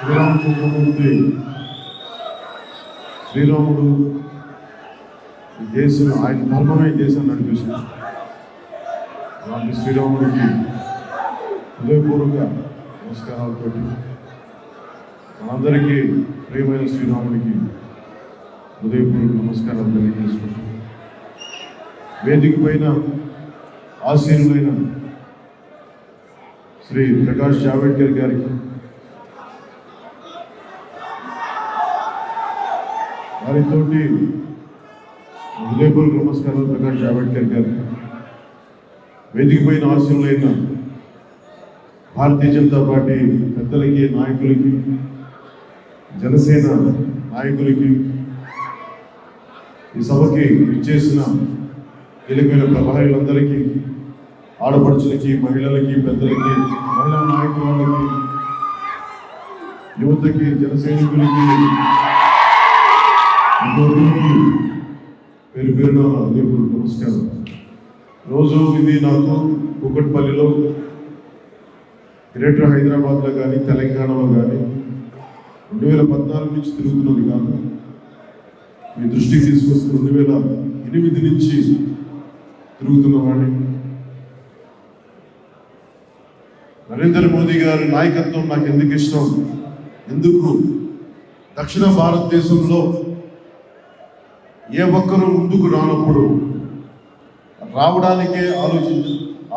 శ్రీరామచంద్రమూర్తి శ్రీరాముడు ఈ దేశం ఆయన ధర్మమే ఈ దేశాన్ని నడిపిస్తుంది. అలాంటి శ్రీరాముడికి హృదయపూర్వక నమస్కారాలతో మనందరికీ ప్రియమైన శ్రీరాముడికి హృదయపూర్వక నమస్కారాలు తెలియజేసుకుంటాం. వేదిక పైన ఆశీనులైన శ్రీ ప్రకాష్ జావడేకర్ గారికి, వారితోటి హృదయపూర్వక నమస్కారాలు ప్రకాష్ జావడేకర్ గారికి. వేదిక పైన ఆశీనులైన భారతీయ జనతా పార్టీ పెద్దలకి, నాయకులకి, జనసేన నాయకులకి, ఈ సభకి ఇచ్చేసిన కీలకమైన ప్రభావిలందరికీ, ఆడపడుచులకి, మహిళలకి, పెద్దలకి, మహిళా నాయకులకి, యువతకి, జన సైనికులకి పేరు పేరున నమస్కారం. రోజు ఇది నాకు కూకట్పల్లిలో, గ్రేటర్ హైదరాబాద్లో కానీ, తెలంగాణలో కానీ 2014 నుంచి తిరుగుతున్నది కాదు. మీ దృష్టికి తీసుకొస్తున్న 2008 నుంచి తిరుగుతున్నవాడిని. నరేంద్ర మోదీ గారి నాయకత్వం నాకు ఎందుకు ఇష్టం, ఎందుకు దక్షిణ భారతదేశంలో ఏ ఒక్కరూ ముందుకు రానప్పుడు, రావడానికే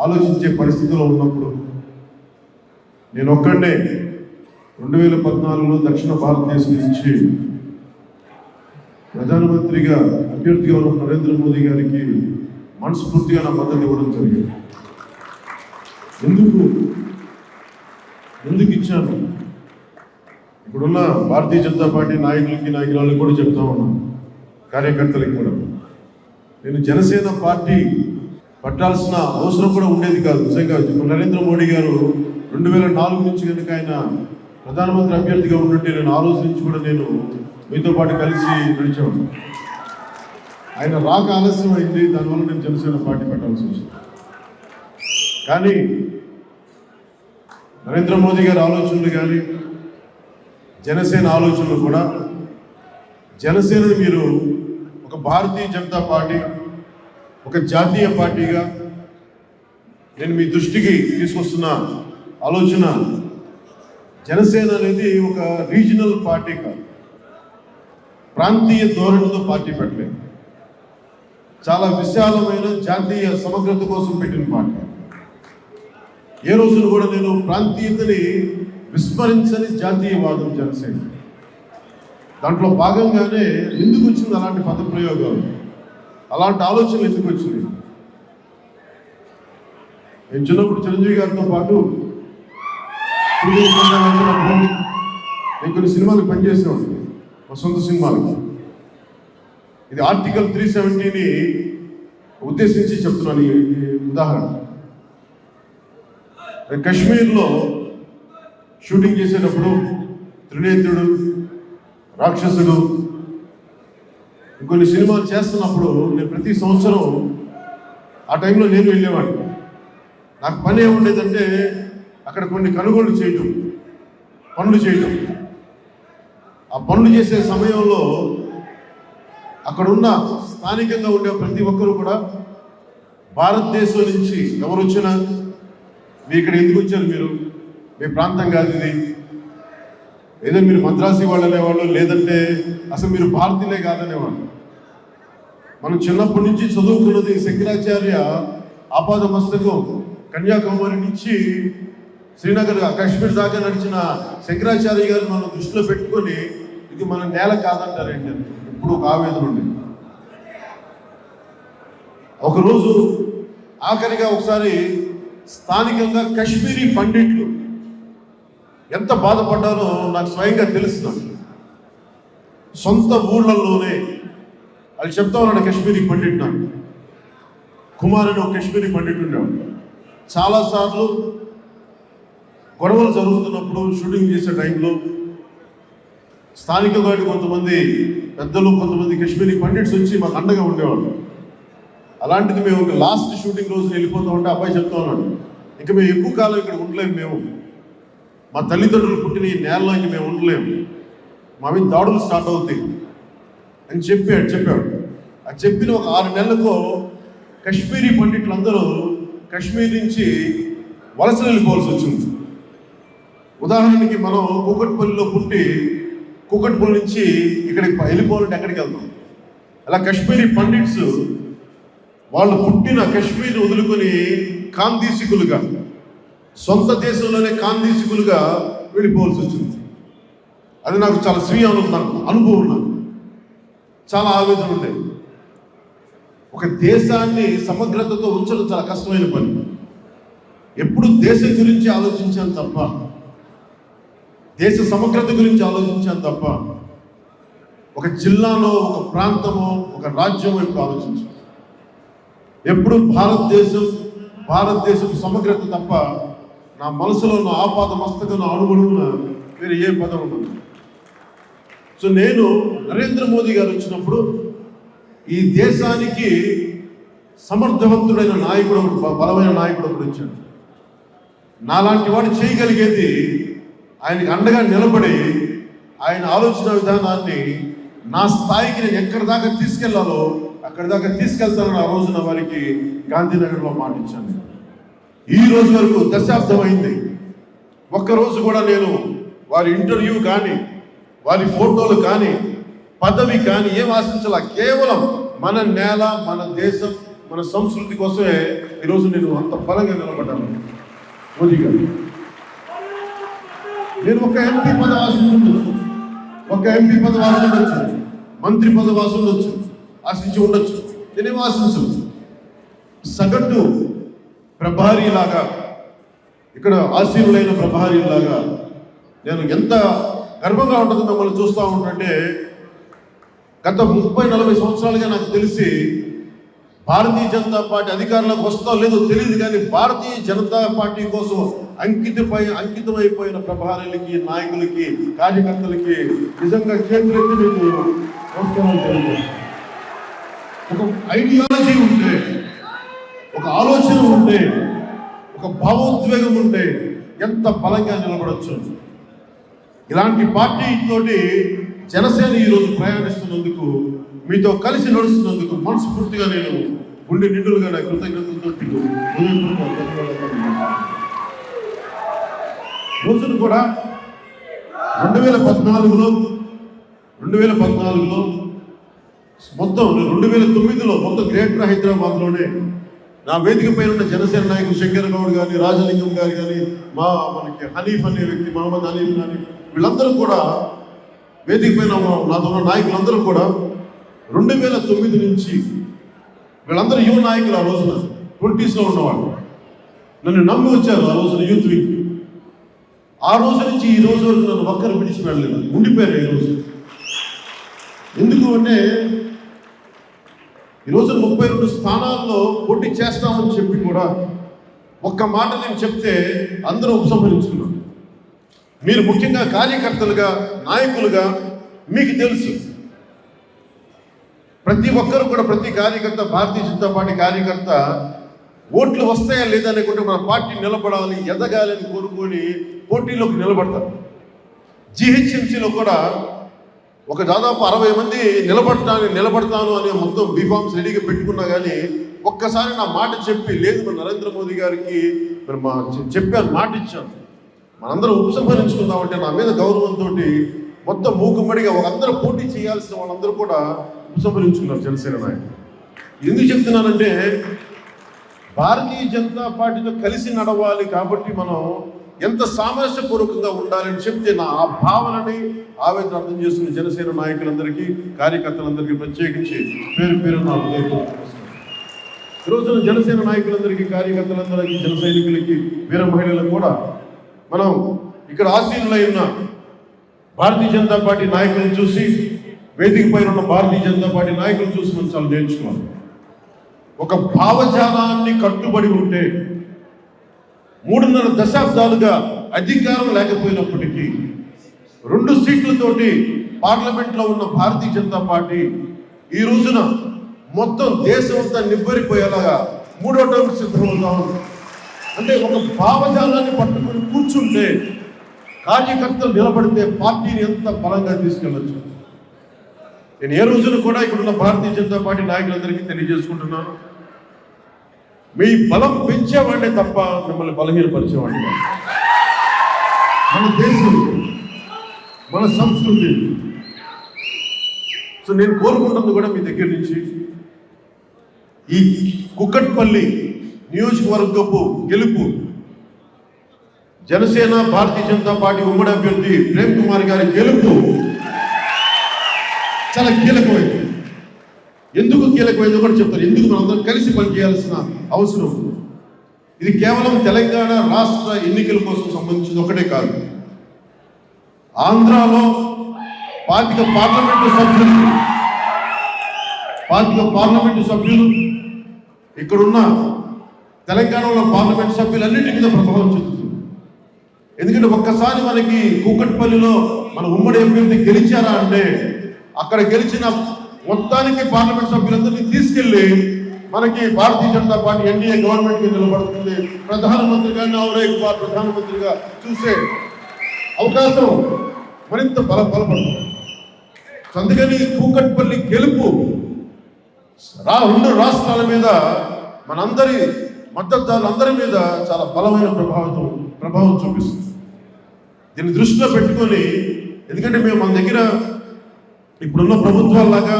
ఆలోచించే పరిస్థితిలో ఉన్నప్పుడు, నేను ఒక్కడే 2014లో దక్షిణ భారతదేశం నుంచి ప్రధానమంత్రిగా అభ్యర్థిగా ఉన్న నరేంద్ర మోదీ గారికి మనస్ఫూర్తిగా నా మద్దతు ఇవ్వడం జరిగింది. ఎందుకు ఇచ్చాను, ఇప్పుడున్న భారతీయ జనతా పార్టీ నాయకులకి, నాయకురాలకు కూడా చెప్తా ఉన్నాను, కార్యకర్తలకి కూడా. నేను జనసేన పార్టీ పట్టాల్సిన అవసరం కూడా ఉండేది కాదు. నిజంగా నరేంద్ర మోడీ గారు 2004 నుంచి కనుక ఆయన ప్రధానమంత్రి అభ్యర్థిగా ఉంటుంటే, నేను ఆ రోజు నుంచి కూడా నేను మీతో పాటు కలిసి నడిచేవాడు. ఆయన రాక ఆలస్యం అయింది, దానివల్ల నేను జనసేన పార్టీ పెట్టాల్సి వచ్చింది. కానీ నరేంద్ర మోదీ గారి ఆలోచనలు కానీ, జనసేన ఆలోచనలు కూడా, జనసేనని మీరు ఒక భారతీయ జనతా పార్టీ, ఒక జాతీయ పార్టీగా నేను మీ దృష్టికి తీసుకొస్తున్న ఆలోచన, జనసేన అనేది ఒక రీజనల్ పార్టీ కాదు, ప్రాంతీయ ధోరణితో పార్టీ పెట్టలేదు. చాలా విశాలమైన జాతీయ సమగ్రత కోసం పెట్టిన పార్టీ. ఏ రోజున కూడా నేను ప్రాంతీయతని విస్మరించని జాతీయవాదం జనసేన. దాంట్లో భాగంగానే ఎందుకు వచ్చింది అలాంటి పదప్రయోగాలు, అలాంటి ఆలోచనలు ఎందుకు వచ్చింది? నేను చిన్నప్పుడు చిరంజీవి గారితో పాటు నేను కొన్ని సినిమాలకు పనిచేసేవాడు, మా సొంత సినిమాలకి. ఇది ఆర్టికల్ 370ని ఉద్దేశించి చెప్తున్నాను ఈ ఉదాహరణ. కశ్మీర్లో షూటింగ్ చేసేటప్పుడు త్రినేత్రుడు, రాక్షసుడు, కొన్ని సినిమాలు చేస్తున్నప్పుడు నేను ప్రతి సంవత్సరం ఆ టైంలో నేను వెళ్ళేవాడిని. నాకు పని ఏముండేదంటే అక్కడ కొన్ని కొనుగోలు చేయటం, పనులు చేయటం. ఆ పనులు చేసే సమయంలో అక్కడున్న స్థానికంగా ఉండే ప్రతి ఒక్కరూ కూడా భారతదేశం నుంచి ఎవరు వచ్చినా, మీ ఇక్కడ ఎందుకు వచ్చారు, మీరు మీ ప్రాంతం కాదు ఇది, ఏదో మీరు మద్రాసి వాళ్ళు అనేవాళ్ళు, లేదంటే అసలు మీరు భారతీయులే కాదనేవాళ్ళు. మనం చిన్నప్పటి నుంచి చదువుకున్నది శంకరాచార్య ఆపాద మస్తకం కన్యాకుమారి నుంచి శ్రీనగర్, కాశ్మీర్ దాకా నడిచిన శంకరాచార్య గారు మనం దృష్టిలో పెట్టుకొని, ఇది మన నేల కాదంటారేంటి అని ఇప్పుడు ఒక ఆవేదన ఉంది. ఒకరోజు ఆఖరిగా ఒకసారి స్థానికంగా కశ్మీరీ పండిట్లు ఎంత బాధపడ్డారో నాకు స్వయంగా తెలుస్తున్నాను. సొంత ఊళ్ళల్లోనే వాళ్ళు చెప్తా ఉన్నాడు, కశ్మీరీ పండిట్ నాకు కుమార్ అని ఒక కశ్మీరీ పండిట్ ఉండేవాడు. చాలాసార్లు గొడవలు జరుగుతున్నప్పుడు, షూటింగ్ చేసే టైంలో స్థానికంగా కొంతమంది పెద్దలు, కొంతమంది కశ్మీరీ పండిట్స్ వచ్చి మాకు అండగా ఉండేవాళ్ళు. అలాంటిది మేము ఒక లాస్ట్ షూటింగ్ రోజు వెళ్ళిపోతూ ఉంటే అబ్బాయి చెప్తా ఉన్నాడు, ఇక మేము ఎక్కువ కాలం ఇక్కడ ఉండలేము, మేము మా తల్లిదండ్రులు పుట్టిన ఈ నేలలో ఇంక మేము ఉండలేము, మా మీద దాడులు స్టార్ట్ అవుతాయి అని చెప్పాడు. అది చెప్పిన ఒక 6 నెలలకు కశ్మీరీ పండితులందరూ కశ్మీర్ నుంచి వలస వెళ్ళిపోవాల్సి వచ్చింది. ఉదాహరణకి మనం కూకట్పల్లిలో పుట్టి కూకట్పల్లి నుంచి ఇక్కడికి వెళ్ళిపోవాలంటే ఎక్కడికి వెళ్తాం? అలా కశ్మీరీ పండిట్స్ వాళ్ళు పుట్టిన కశ్మీర్ వదులుకొని కాందీసికులుగా, సొంత దేశంలోనే కాందీసికులుగా వెళ్ళిపోవాల్సి వచ్చింది. అది నాకు చాలా స్వీయ అనుభవం. నాకు చాలా ఆవేదన ఉండేది. ఒక దేశాన్ని సమగ్రతతో ఉంచడం చాలా కష్టమైన పని. ఎప్పుడు దేశం గురించి ఆలోచించాను తప్ప, దేశ సమగ్రత గురించి ఆలోచించాను తప్ప, ఒక జిల్లాలో, ఒక ప్రాంతమో, ఒక రాజ్యమో ఎప్పుడు ఆలోచించాను. ఎప్పుడు భారతదేశం సమగ్రత తప్ప నా మనసులో నా ఆపాద మస్తకం అడుగుడున్న వేరే ఏ పదం ఉండదు. సో నేను నరేంద్ర మోదీ గారు వచ్చినప్పుడు ఈ దేశానికి సమర్థవంతుడైన నాయకుడు, బలమైన నాయకుడు ఒకడు వచ్చాడు. నాలాంటి వాడు చేయగలిగేది ఆయనకి అండగా నిలబడి ఆయన ఆలోచన విధానాన్ని నా స్థాయికి నేను ఎక్కడి దాకా తీసుకెళ్లాలో అక్కడి దాకా తీసుకెళ్తానని ఆ రోజున వారికి గాంధీనగర్లో మాటిచ్చాను. ఈ రోజు వరకు దశాబ్దం అయింది. ఒక్కరోజు కూడా నేను వారి ఇంటర్వ్యూ కానీ, వారి ఫోటోలు కానీ, పదవి కానీ ఏం ఆశించాల. కేవలం మన నేల, మన దేశం, మన సంస్కృతి కోసమే ఈరోజు నేను అంత బలంగా నిలబడ్డాను. మోదీ గారు, నేను ఒక ఎంపీ పదవి ఆశించవచ్చు, మంత్రి పదవి ఆశించి ఉండొచ్చు. నేనేం ఆశించను. సగటు ప్రభారీలాగా, ఇక్కడ ఆశీనులైన ప్రభారీలాగా నేను ఎంత గర్వంగా ఉంటుందో మిమ్మల్ని చూస్తూ ఉంటుంటే, గత 30-40 సంవత్సరాలుగా నాకు తెలిసి భారతీయ జనతా పార్టీ అధికారంలోకి వస్తా లేదో తెలియదు, కానీ భారతీయ జనతా పార్టీ కోసం అంకితమైపోయిన ప్రభారీలకి, నాయకులకి, కార్యకర్తలకి నిజంగా చేతులెత్తి మీకు నమస్కారాలు తెలుపుతాను. ఒక ఐడియాలజీ ఉంటే, ఒక ఆలోచన ఉంటే, ఒక భావోద్వేగం ఉంటే ఎంత బలంగా నిలబడచ్చు. ఇలాంటి పార్టీతోటి జనసేన ఈరోజు ప్రయాణిస్తున్నందుకు, మీతో కలిసి నడుస్తున్నందుకు మనస్ఫూర్తిగా నేను గుండె నిండులుగా నా కృతజ్ఞతలతో రోజును కూడా 2014లో మొత్తం 2009లో మొత్తం గ్రేటర్ హైదరాబాద్లోనే నా వేదిక పైన ఉన్న జనసేన నాయకులు శంకర్ గౌడ్ గారి, రాజలింగం గారు కానీ, మనకి హనీఫ్ అనే వ్యక్తి, మహమ్మద్ హనీఫ్ కానీ, వీళ్ళందరూ కూడా వేదిక పైన నాతో ఉన్న నాయకులందరూ కూడా 2009 నుంచి వీళ్ళందరూ యువ నాయకులు. ఆ రోజున 20sలో ఉన్నవాళ్ళు నన్ను నమ్మి వచ్చారు. ఆ రోజున యూత్ వీక్. ఆ రోజు నుంచి ఈ రోజు వరకు నన్ను ఒక్కరు పిలిచి వెళ్ళలేదు, ఉండిపోయారు. ఈరోజు ఎందుకు అంటే, ఈరోజు 32 స్థానాల్లో పోటీ చేస్తామని చెప్పి కూడా ఒక్క మాట నేను చెప్తే అందరూ ఉపసంహరించుకున్నారు. మీరు ముఖ్యంగా కార్యకర్తలుగా, నాయకులుగా మీకు తెలుసు, ప్రతి ఒక్కరు కూడా, ప్రతి కార్యకర్త, భారతీయ జనతా పార్టీ కార్యకర్త ఓట్లు వస్తాయా లేదా అనుకుంటే మన పార్టీ నిలబడాలి, ఎదగాలి అని కోరుకొని పోటీలోకి నిలబడతారు. జిహెచ్ఎంసీలో కూడా ఒక దాదాపు 60 మంది నిలబడతాను అనే మొత్తం బీఫామ్స్ రెడీగా పెట్టుకున్నా కానీ ఒక్కసారి నా మాట చెప్పి, లేదు మన నరేంద్ర మోదీ గారికి చెప్పాను, మాట ఇచ్చాను, మనందరం ఉపసంహరించుకుందామంటే నా మీద గౌరవంతో మొత్తం మూకుమ్మడిగా అందరూ పోటీ చేయాల్సిన వాళ్ళందరూ కూడా ఉపసంహరించుకున్నారు జనసేన నాయకులు. ఎందుకు చెప్తున్నానంటే, భారతీయ జనతా పార్టీతో కలిసి నడవాలి కాబట్టి మనం ఎంత సామరస్యపూర్వకంగా ఉండాలని చెప్తే నా ఆ భావనని, ఆవేదన అర్థం చేస్తున్న జనసేన నాయకులందరికీ, కార్యకర్తలందరికీ ప్రత్యేకించి పేరు నా ఈరోజున జనసేన నాయకులందరికీ, కార్యకర్తలందరికీ, జన సైనికులకి, వీర మహిళలకు కూడా మనం ఇక్కడ ఆసీనులై ఉన్న భారతీయ జనతా పార్టీ నాయకులను చూసి, వేదిక పైన ఉన్న భారతీయ జనతా పార్టీ నాయకులను చూసి మనం చాలా నేర్చుకోవాలి. ఒక భావజాలాన్ని కట్టుబడి ఉంటే 3.5 దశాబ్దాలుగా అధికారం లేకపోయినప్పటికీ 2 సీట్లతోటి పార్లమెంట్లో ఉన్న భారతీయ జనతా పార్టీ ఈ రోజున మొత్తం దేశం అంతా నిబ్బరిపోయేలాగా 3వ టర్మ్ సిద్ధమవుతా ఉంది. అంటే ఒక భావజాలాన్ని పట్టుకుని కూర్చుంటే కార్యకర్తలు నిలబడితే పార్టీని ఎంత బలంగా తీసుకెళ్ళచ్చు. నేను ఏ రోజున కూడా ఇక్కడున్న భారతీయ జనతా పార్టీ నాయకులందరికీ తెలియజేసుకుంటున్నాను, మీ బలం పెంచేవాడినే తప్ప మిమ్మల్ని బలహీనపరిచేవాడిని. మన దేశం, మన సంస్కృతి. సో నేను కోరుకుంటుంది కూడా మీ దగ్గర నుంచి ఈ కుక్కట్పల్లి నియోజకవర్గపు గెలుపు జనసేన భారతీయ జనతా పార్టీ ఉమ్మడి అభ్యర్థి ప్రేమ్ కుమార్ గారి గెలుపు చాలా కీలకమైంది. ఎందుకు కీలకమైందో కూడా చెప్తారు. ఎందుకు మనందరం కలిసి పనిచేయాల్సిన అవసరం. ఇది కేవలం తెలంగాణ రాష్ట్ర ఎన్నికల కోసం సంబంధించింది ఒకటే కాదు. ఆంధ్రాలో 25 పార్లమెంటు సభ్యులు ఇక్కడున్న తెలంగాణలో పార్లమెంట్ సభ్యులన్నింటి మీద ప్రభావం చెందుతుంది. ఎందుకంటే ఒక్కసారి మనకి కూకట్పల్లిలో మన ఉమ్మడి అభ్యర్థి గెలిచారా అంటే అక్కడ గెలిచిన మొత్తానికి పార్లమెంట్ సభ్యులందరినీ తీసుకెళ్లి మనకి Bharatiya Janata party NDA government నిలబడుతుంది. ప్రధానమంత్రిగా ప్రధానమంత్రిగా చూసే అవకాశం మరింత బలపడుతుంది. అందుకని కూకట్పల్లి గెలుపు 2 రాష్ట్రాల మీద మనందరి మద్దతుదారులందరి మీద చాలా బలమైన ప్రభావం చూపిస్తుంది. దీన్ని దృష్టిలో పెట్టుకొని, ఎందుకంటే మేము మన దగ్గర ఇప్పుడున్న ప్రభుత్వాల్లాగా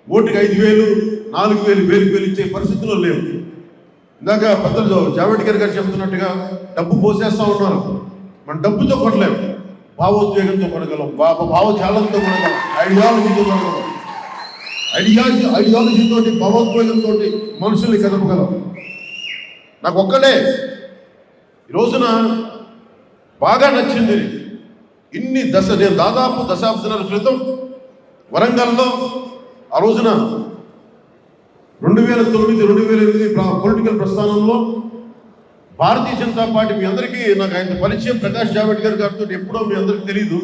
ఓటుకి 5,000, 4,000, 1,000 ఇచ్చే పరిస్థితుల్లో లేవు. ఇందాక పెద్దలు జావడేకర్ గారు చెబుతున్నట్టుగా డబ్బు పోసేస్తా ఉన్నారు. మన డబ్బుతో కొనలేము, భావోద్వేగంతో కొనగలం, భావజాలంతో కొనగలం, ఐడియాలజీతో కొనగలం. ఐడియాలజీతోటి భావోద్వేగంతో మనుషుల్ని కదపగలం. నాకు ఒక్కడే ఈ రోజున బాగా నచ్చింది. నేను దాదాపు దశాబ్దాల క్రితం వరంగల్లో ఆ రోజున 2009-2008 పొలిటికల్ ప్రస్థానంలో భారతీయ జనతా పార్టీ, మీ అందరికీ నాకు ఆయన పరిచయం ప్రకాష్ జావడేకర్ గారితో ఎప్పుడో మీ అందరికీ తెలియదు.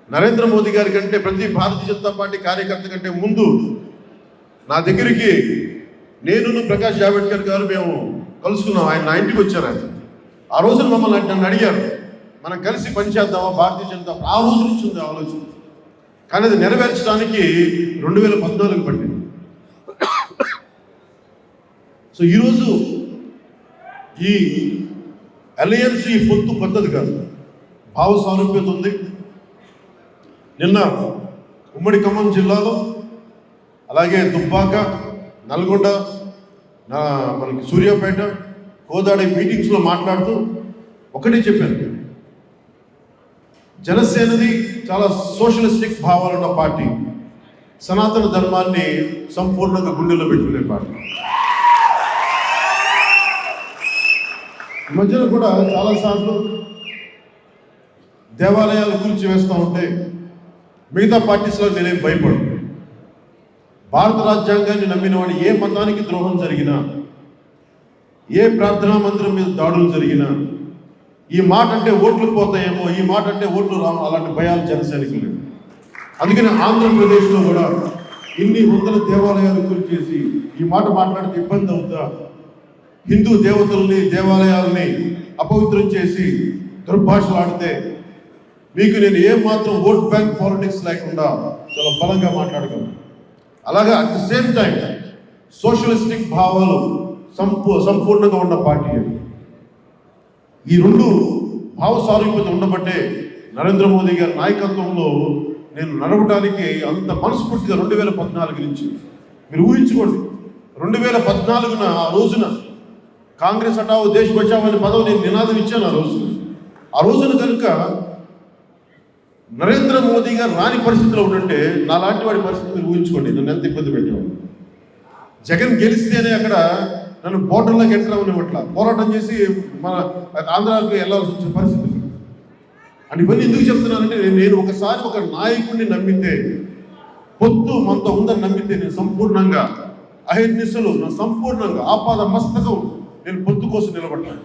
నరేంద్ర మోదీ గారి కంటే ప్రతి భారతీయ జనతా పార్టీ కార్యకర్త కంటే ముందు నా దగ్గరికి నేను ప్రకాష్ జావడేకర్ గారు మేము కలుసుకున్నాం. ఆయన నా ఇంటికి వచ్చారు. ఆయన ఆ రోజున మమ్మల్ని నన్ను అడిగారు, మనం కలిసి పనిచేద్దామా భారతీయ జనతా. ఆ రోజు నుంచి ఉంది ఆలోచన, కానీ అది నెరవేర్చడానికి 2014 పట్టింది. సో ఈరోజు ఈ అలయన్స్, ఈ పొత్తు పద్ధతి కాదు, భావ సారూప్యత ఉంది. నిన్న ఉమ్మడి ఖమ్మం జిల్లాలో, అలాగే దుబ్బాక, నల్గొండ, మనకి సూర్యాపేట, కోదాడ మీటింగ్స్లో మాట్లాడుతూ ఒకటే చెప్పారు, జనసేనది చాలా సోషలిస్టిక్ భావాలున్న పార్టీ, సనాతన ధర్మాన్ని సంపూర్ణంగా గుండెల్లో పెట్టుకునే పార్టీ. ఈ మధ్యన కూడా చాలాసార్లు దేవాలయాలు కూల్చివేస్తూ ఉంటే మిగతా పార్టీస్లో నేనేం భయపడు. భారత రాజ్యాంగాన్ని నమ్మిన వాడు ఏ మతానికి ద్రోహం జరిగినా, ఏ ప్రార్థనా మందిరం మీద దాడులు జరిగినా, ఈ మాట అంటే ఓట్లు పోతాయేమో, ఈ మాట అంటే ఓట్లు రావు, అలాంటి భయాలు జనసేనకు లేవు. అందుకని ఆంధ్రప్రదేశ్లో కూడా ఇన్ని వందల దేవాలయాలు కూల్చేసి ఈ మాట మాట్లాడితే ఇబ్బంది అవుతా, హిందూ దేవతల్ని, దేవాలయాలని అపవిత్రం చేసి దుర్భాషలాడితే మీకు నేను ఏమాత్రం ఓట్ బ్యాంక్ పాలిటిక్స్ లేకుండా చాలా బలంగా మాట్లాడగలను. అలాగే at the same time socialistic భావాలు సంపూర్ణంగా ఉన్న పార్టీ. ఈ 2 భావ సారూప్యత ఉండబట్టే నరేంద్ర మోదీ గారి నాయకత్వంలో నేను నడవడానికి అంత మనస్ఫూర్తిగా 2014 నుంచి మీరు ఊహించుకోండి. 2014 ఆ రోజున కాంగ్రెస్ హటావో దేశ్ బచావో అనే పదవి నేను నినాదం ఇచ్చాను. ఆ రోజున కనుక నరేంద్ర మోదీ గారు రాని పరిస్థితిలో ఉంటే నాలాంటి వాడి పరిస్థితి మీరు ఊహించుకోండి, నన్ను ఎంత ఇబ్బంది పెట్టాము. జగన్ గెలిస్తేనే అక్కడ నన్ను బోర్డర్లోకి ఎంటర్ అవ్వనివ్వట్లా, పోరాటం చేసి మన ఆంధ్రాకి వెళ్ళాల్సి వచ్చే పరిస్థితి. అని ఇవన్నీ ఎందుకు చెప్తున్నానంటే, నేను ఒకసారి ఒక నాయకుడిని నమ్మితే, పొత్తు మనతో ఉందని నమ్మితే నేను సంపూర్ణంగా అహిర్నిశలు నా సంపూర్ణంగా ఆపాద మస్తకం నేను పొత్తు కోసం నిలబడ్డాను.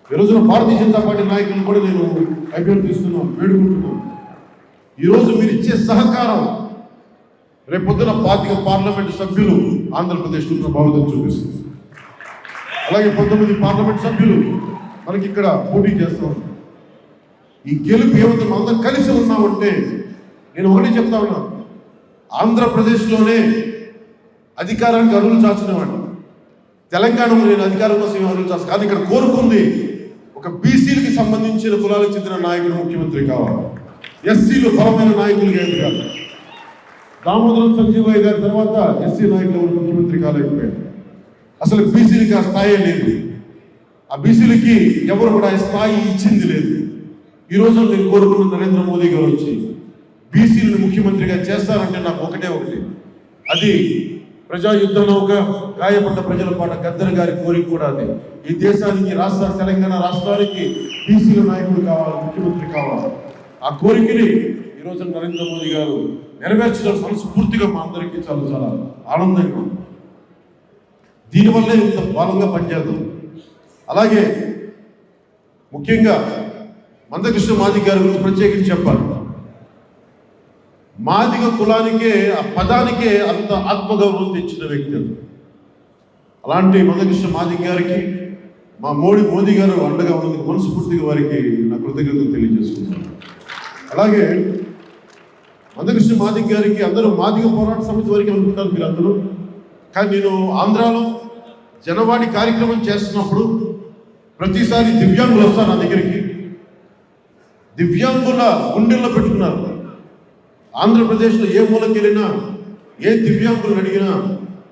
ఈ రోజున భారతీయ జనతా పార్టీ నాయకులను కూడా నేను అభ్యర్థిస్తున్నాను, వేడుకుంటున్నాను. ఈరోజు మీరు ఇచ్చే సహకారం రేపొద్దున 25 పార్లమెంటు సభ్యులు ఆంధ్రప్రదేశ్లో ప్రభావితం చూపిస్తుంది. అలాగే 19 పార్లమెంట్ సభ్యులు మనకి ఇక్కడ పోటీ చేస్తూ ఉంటారు. ఈ గెలుపు ఏమైతే అందరం కలిసి ఉన్నామంటే నేను ఒకటే చెప్తా ఉన్నాను, ఆంధ్రప్రదేశ్లోనే అధికారానికి అరువులు చాచినవాడిని, తెలంగాణలో నేను అధికారం కోసం అరువులు చాచు కానీ ఇక్కడ కోరుకుంది ఒక బీసీలకి సంబంధించిన కులాలకు చెందిన నాయకుడు ముఖ్యమంత్రి కావాలి, ఎస్సీలు బలమైన నాయకులు కాదు. దామోదరం సంజీవయ్య గారి తర్వాత ఎస్సీ నాయకులు ఎవరు ముఖ్యమంత్రి కాలేకపోయారు. అసలు బీసీలకి ఆ స్థాయి లేదు, ఆ బీసీలకి ఎవరు కూడా ఆ స్థాయి ఇచ్చింది లేదు. ఈరోజు నేను కోరుకున్న నరేంద్ర మోదీ గారు వచ్చి బీసీలను ముఖ్యమంత్రిగా చేస్తారంటే నాకు ఒకటే, అది ప్రజాయుద్ధ నౌక గాయపడ్డ ప్రజల పాట గద్దర్ గారి కోరిక కూడా అది. ఈ దేశానికి తెలంగాణ రాష్ట్రానికి బీసీల నాయకుడు కావాలి, ముఖ్యమంత్రి కావాలి. ఆ కోరికని ఈరోజు నరేంద్ర మోదీ గారు నెరవేర్చడం మనస్ఫూర్తిగా మా అందరికీ చాలా చాలా ఆనందంగా ఉంది. దీనివల్లే ఇంత బలంగా పనిచేద్దాం. అలాగే ముఖ్యంగా మందకృష్ణ మాదిగ గారి గురించి ప్రత్యేకించి చెప్పాలి. మాదిగ కులానికే, ఆ పదానికే అంత ఆత్మగౌరవం తెచ్చిన వ్యక్తి. అలాంటి మందకృష్ణ మాదిగ గారికి మా మోదీ గారు అండగా ఉన్నందుకు మనస్ఫూర్తిగా వారికి నా కృతజ్ఞతలు తెలియజేసుకుంటున్నాను. అలాగే మందకృష్ణ మాదిగ గారికి అందరూ మాదిగ పోరాట సమితి వరకు అనుకుంటారు మీరు అందరూ, కానీ నేను ఆంధ్రాలో జనవాణి కార్యక్రమం చేస్తున్నప్పుడు ప్రతిసారి దివ్యాంగులు వస్తారు నా దగ్గరికి. దివ్యాంగుల గుండెల్లో పెట్టుకున్నారు. ఆంధ్రప్రదేశ్లో ఏ మూలకి వెళ్ళినా ఏ దివ్యాంగులను అడిగినా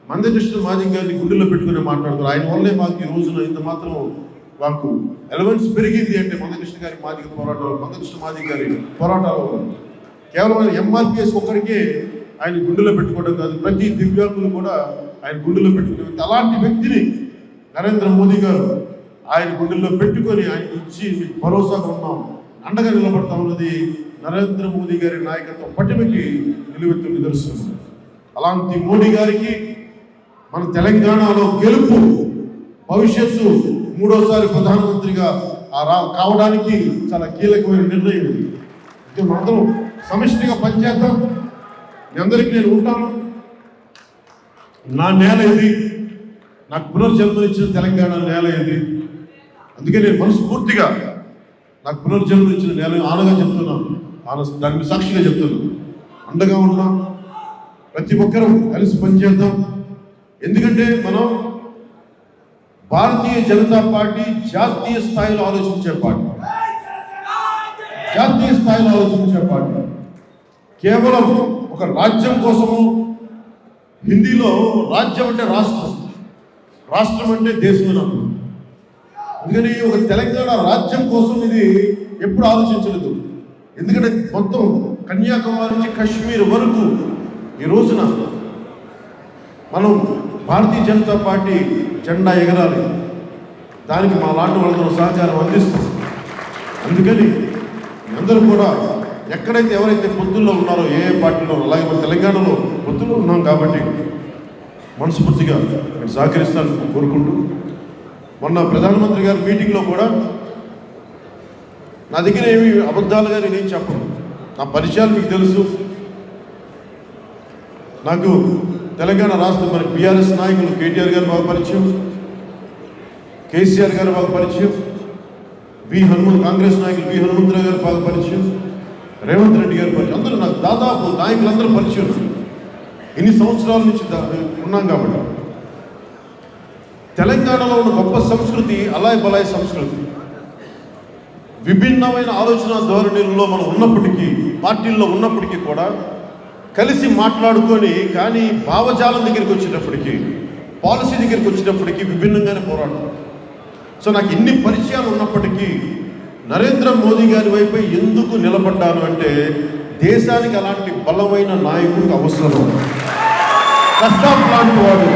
మందకృష్ణ మాదిగ గారిని గుండెల్లో పెట్టుకుని మాట్లాడతారు. ఆయన వల్లే మాకు ఈ రోజున ఇంత మాత్రం మాకు ఎలవెన్స్ పెరిగింది అంటే మందకృష్ణ గారి మందకృష్ణ మాదిగ గారి పోరాటాలు కేవలం ఎంఆర్పిఎస్ ఒక్కడికే ఆయన గుండెలో పెట్టుకోవడం కాదు, ప్రతి దివ్యాంగులు కూడా ఆయన గుండెలో పెట్టుకునే అలాంటి వ్యక్తిని నరేంద్ర మోదీ గారు ఆయన గుండెల్లో పెట్టుకొని ఆయన ఇచ్చి భరోసాగా ఉన్నాం, అండగా నిలబడతా ఉన్నది నరేంద్ర మోదీ గారి నాయకత్వం పటిమకి నిలువెత్తు నిదర్శనం. అలాంటి మోడీ గారికి మన తెలంగాణలో గెలుపు, భవిష్యత్తు మూడోసారి ప్రధానమంత్రిగా కావడానికి చాలా కీలకమైన నిర్ణయం ఇది. మనందరం సమిష్టిగా పనిచేద్దాం. మీ అందరికీ నేను ఉంటాను. నా నేల ఇది, నాకు పునర్జన్మనిచ్చిన తెలంగాణ నేల ఇది. అందుకే నేను మనస్ఫూర్తిగా నాకు పునర్జన్మనిచ్చిన నేల ఆనగా చెప్తున్నాను, దానికి సాక్షిగా చెప్తున్నాను. అండగా ఉన్నాం, ప్రతి ఒక్కరూ కలిసి పనిచేద్దాం. ఎందుకంటే మనం భారతీయ జనతా పార్టీ జాతీయ స్థాయిలో ఆలోచించే పార్టీ, జాతీయ స్థాయిలో ఆలోచించే పార్టీ. కేవలం ఒక రాజ్యం కోసము, హిందీలో రాజ్యం అంటే రాష్ట్రం, రాష్ట్రం అంటే దేశం. అందుకని ఒక తెలంగాణ రాజ్యం కోసం ఇది ఎప్పుడు ఆలోచించలేదు. ఎందుకంటే మొత్తం కన్యాకుమారి నుంచి కాశ్మీర్ వరకు ఈ రోజున మనం భారతీయ జనతా పార్టీ జెండా ఎగరాలి. దానికి మా లాంటి వాళ్ళతో సహకారం అందిస్తాం. అందుకని అందరూ కూడా ఎక్కడైతే ఎవరైతే పొత్తుల్లో ఉన్నారో ఏ పార్టీలో, అలాగే మన తెలంగాణలో పొత్తుల్లో ఉన్నాం కాబట్టి మనస్ఫూర్తిగా నేను సహకరిస్తాను కోరుకుంటూ, మొన్న ప్రధానమంత్రి గారి మీటింగ్లో కూడా నా దగ్గర ఏమి అబద్ధాలుగా నేనేం చెప్పను. నా పరిచయాలు మీకు తెలుసు. నాకు తెలంగాణ రాష్ట్ర మన బీఆర్ఎస్ నాయకులు కేటీఆర్ గారు బాగా పరిచయం, కేసీఆర్ గారు బాగా పరిచయం, కాంగ్రెస్ నాయకులు వి హనుమంతరావు గారు బాగా పరిచయం, రేవంత్ రెడ్డి గారు పరిచయం. అందరూ నాకు దాదాపు నాయకులందరూ పరిచయం. ఇన్ని సంవత్సరాల నుంచి ఉన్నాం కాబట్టి తెలంగాణలో ఉన్న గొప్ప సంస్కృతి అలాయ్ బలాయ్ సంస్కృతి. విభిన్నమైన ఆలోచన ధోరణుల్లో మనం ఉన్నప్పటికీ, పార్టీల్లో ఉన్నప్పటికీ కూడా కలిసి మాట్లాడుకొని, కానీ భావజాలం దగ్గరికి వచ్చేటప్పటికీ, పాలసీ దగ్గరికి వచ్చేటప్పటికీ విభిన్నంగానే పోరాటం. సో నాకు ఇన్ని పరిచయాలు ఉన్నప్పటికీ నరేంద్ర మోదీ గారి వైపు ఎందుకు నిలబడ్డాను అంటే, దేశానికి అలాంటి బలమైన నాయకుడికి అవసరం. కస్సాం లాంటి వాడు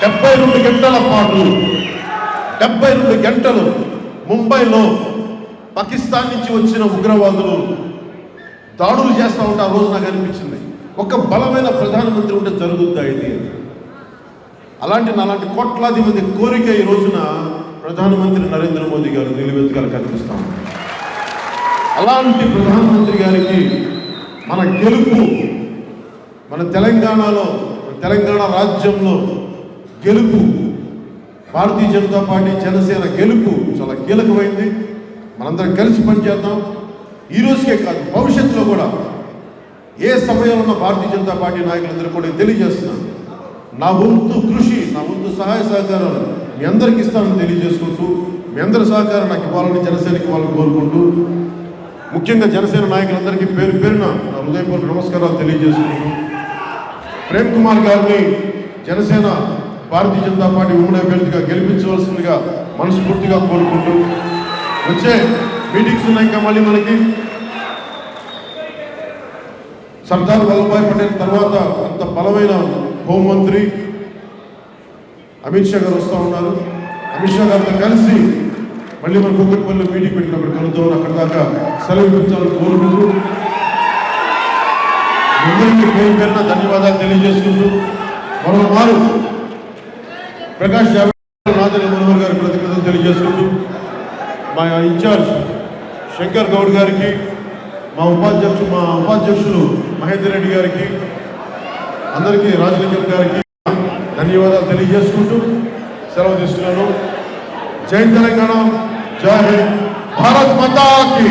72 గంటల పాటు 72 గంటలు ముంబైలో పాకిస్తాన్ నుంచి వచ్చిన ఉగ్రవాదులు దాడులు చేస్తూ ఉంటే ఆ రోజు నాకు అనిపించింది, ఒక బలమైన ప్రధానమంత్రి ఉంటే జరుగుద్దా ఇది. అలాంటి కోట్లాది మంది కోరిక ఈ రోజున ప్రధానమంత్రి నరేంద్ర మోదీ గారు నిలువెత్తుగా కనిపిస్తాం. అలాంటి ప్రధానమంత్రి గారికి మన గెలుపు, మన తెలంగాణలో, తెలంగాణ రాజ్యంలో గెలుపు, భారతీయ జనతా పార్టీ జనసేన గెలుపు చాలా కీలకమైంది. మనందరం కలిసి పనిచేద్దాం. ఈ రోజుకే కాదు, భవిష్యత్తులో కూడా ఏ సమయంలో ఉన్న భారతీయ జనతా పార్టీ నాయకులందరూ కూడా తెలియజేస్తున్నాను, నా వంతు కృషి, నా వంతు సహాయ సహకారాలు మీ అందరికి ఇస్తానని తెలియజేసుకుంటూ, మీ అందరి సహకారం నాకు ఇవ్వాలని జనసేనకి వాళ్ళని కోరుకుంటూ, ముఖ్యంగా జనసేన నాయకులందరికీ పేరు పేరున నా హృదయపూర్వక నమస్కారాలు తెలియజేసుకుంటూ, ప్రేమ్ కుమార్ గారిని జనసేన భారతీయ జనతా పార్టీ ఉమ్మడి అభ్యర్థిగా గెలిపించవలసిందిగా మనస్ఫూర్తిగా కోరుకుంటూ, వచ్చే మీటింగ్స్ ఉన్నాయి ఇంకా మళ్ళీ మనకి. సర్దార్ వల్లభాయ్ పటేల్ తర్వాత అంత బలమైన హోంమంత్రి అమిత్ షా గారు వస్తూ ఉన్నారు. అమిత్ షా గారితో కలిసి మళ్ళీ మన కుక్కట్పల్లి మీటింగ్ పెట్టినప్పుడు కలుద్దాం. అక్కడ దాకా సెలవు ఇప్పించాలని కోరుకుంటూ, అందరికీ పేరు పేరున ధన్యవాదాలు తెలియజేసుకుంటూ, మరోమారు ప్రకాష్ జావడేకర్ నాదెండ్ల మనోహర్ గారి కృతజ్ఞతలు తెలియజేసుకుంటూ, మా ఇన్ఛార్జ్ శంకర్ గౌడ్ గారికి, మా ఉపాధ్యక్షులు మహేందర్ రెడ్డి గారికి, అందరికీ రాజలింగం గారికి ధన్యవాదాలు తెలియజేసుకుంటూ సెలవు తీసుకున్నాను. జై తెలంగాణ, జై హింద్, భారత్ మాతా కీ.